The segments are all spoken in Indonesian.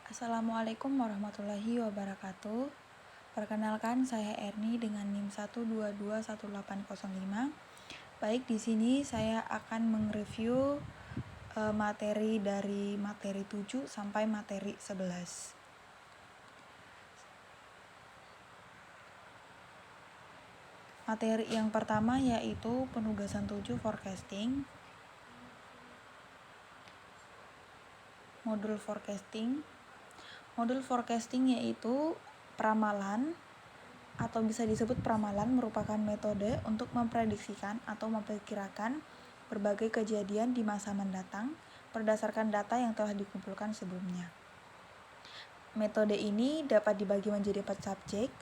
Assalamualaikum warahmatullahi wabarakatuh. Perkenalkan, saya Erni dengan NIM 1221805. Baik, di sini saya akan mereview materi dari materi 7 sampai materi 11. Materi yang pertama yaitu penugasan 7 forecasting. Modul forecasting. Modul forecasting yaitu peramalan atau bisa disebut peramalan merupakan metode untuk memprediksikan atau memperkirakan berbagai kejadian di masa mendatang berdasarkan data yang telah dikumpulkan sebelumnya. Metode ini dapat dibagi menjadi 4 subjek.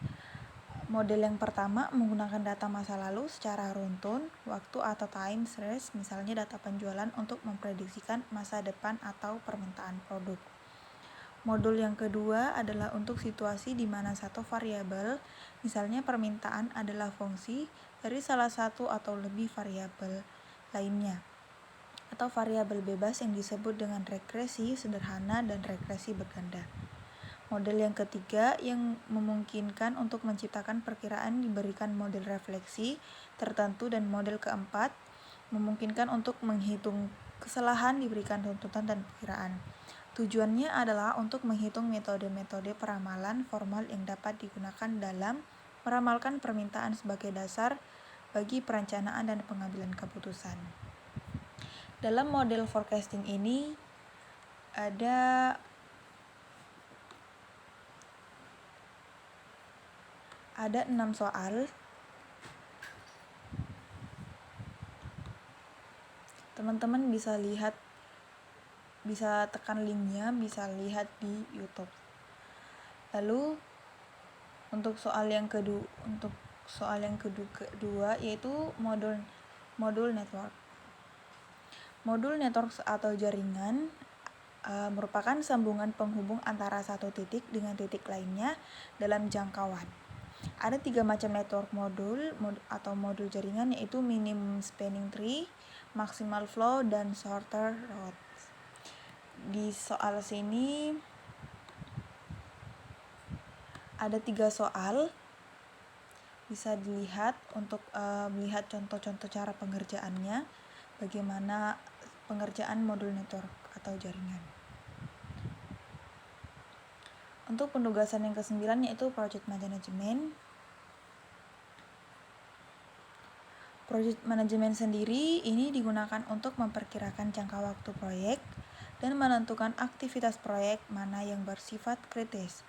Model yang pertama menggunakan data masa lalu secara runtun, waktu atau time series, misalnya data penjualan untuk memprediksikan masa depan atau permintaan produk. Modul yang kedua adalah untuk situasi di mana satu variabel, misalnya permintaan adalah fungsi dari salah satu atau lebih variabel lainnya, atau variabel bebas yang disebut dengan regresi sederhana dan regresi berganda. Model yang ketiga yang memungkinkan untuk menciptakan perkiraan diberikan model refleksi tertentu, dan model keempat memungkinkan untuk menghitung kesalahan diberikan tuntutan dan perkiraan. Tujuannya adalah untuk menghitung metode-metode peramalan formal yang dapat digunakan dalam meramalkan permintaan sebagai dasar bagi perencanaan dan pengambilan keputusan. Dalam model forecasting ini ada 6 soal. Teman-teman bisa tekan linknya, bisa lihat di YouTube. Lalu untuk soal yang kedua yaitu modul network. Modul network atau jaringan merupakan sambungan penghubung antara satu titik dengan titik lainnya dalam jangkauan. Ada 3 macam network modul modul jaringan, yaitu minimum spanning tree, maximal flow, dan shorter routes. Di soal sini ada 3 soal, bisa dilihat untuk melihat contoh-contoh cara pengerjaannya, bagaimana pengerjaan modul network atau jaringan. Untuk penugasan yang ke-9 yaitu project management. Project management sendiri ini digunakan untuk memperkirakan jangka waktu proyek dan menentukan aktivitas proyek mana yang bersifat kritis.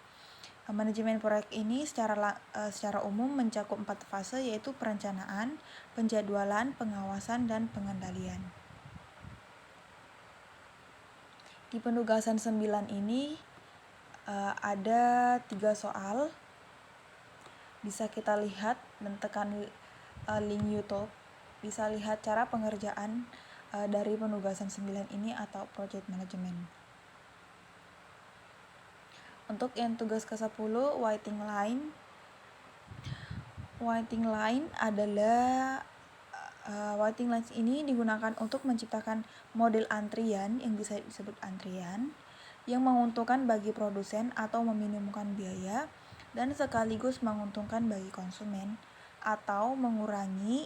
Manajemen proyek ini secara umum mencakup 4 fase, yaitu perencanaan, penjadwalan, pengawasan, dan pengendalian. Di penugasan 9 ini ada 3 soal. Bisa kita lihat dan tekan link YouTube, bisa lihat cara pengerjaan dari penugasan 9 ini atau project management. Untuk yang tugas ke-10, waiting line. Waiting line adalah waiting lines ini digunakan untuk menciptakan model antrian yang bisa disebut antrian yang menguntungkan bagi produsen atau meminimumkan biaya dan sekaligus menguntungkan bagi konsumen, atau mengurangi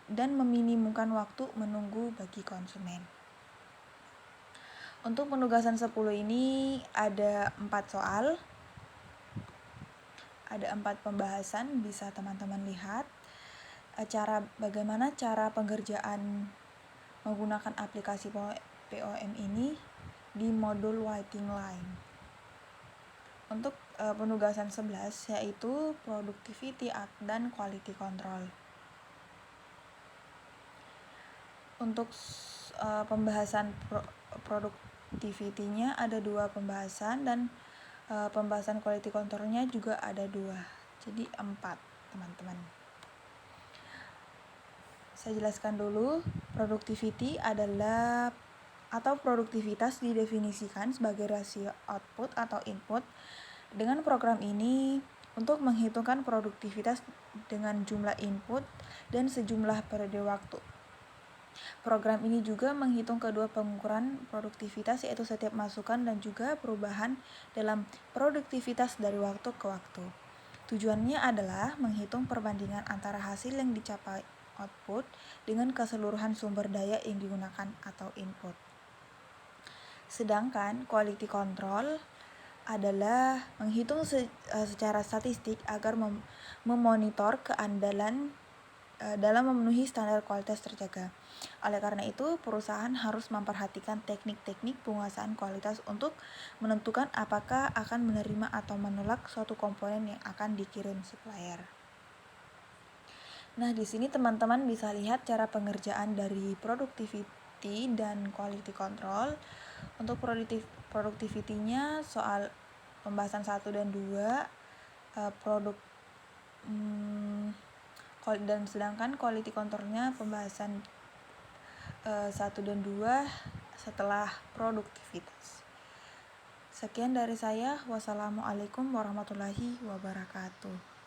dan meminimumkan waktu menunggu bagi konsumen. Untuk penugasan 10 ini ada 4 soal, ada 4 pembahasan, bisa teman-teman lihat bagaimana cara pengerjaan menggunakan aplikasi POM ini di modul waiting line. Untuk penugasan 11 yaitu productivity dan quality control. Untuk pembahasan productivity-nya ada 2 pembahasan, dan pembahasan quality control-nya juga ada 2, jadi 4 teman-teman. Saya jelaskan dulu. Productivity adalah produktivitas didefinisikan sebagai rasio output atau input. Dengan program ini untuk menghitungkan produktivitas dengan jumlah input dan sejumlah periode waktu. Program ini juga menghitung kedua pengukuran produktivitas, yaitu setiap masukan dan juga perubahan dalam produktivitas dari waktu ke waktu. Tujuannya adalah menghitung perbandingan antara hasil yang dicapai output dengan keseluruhan sumber daya yang digunakan atau input. Sedangkan quality control adalah menghitung secara statistik agar memonitor keandalan dalam memenuhi standar kualitas terjaga. Oleh karena itu, perusahaan harus memperhatikan teknik-teknik penguasaan kualitas untuk menentukan apakah akan menerima atau menolak suatu komponen yang akan dikirim supplier. Nah, di sini teman-teman bisa lihat cara pengerjaan dari productivity dan quality control. Untuk productivity-nya soal pembahasan 1 dan 2 dan sedangkan quality controlnya pembahasan 1 dan 2 setelah produktivitas. Sekian dari saya. Wassalamualaikum warahmatullahi wabarakatuh.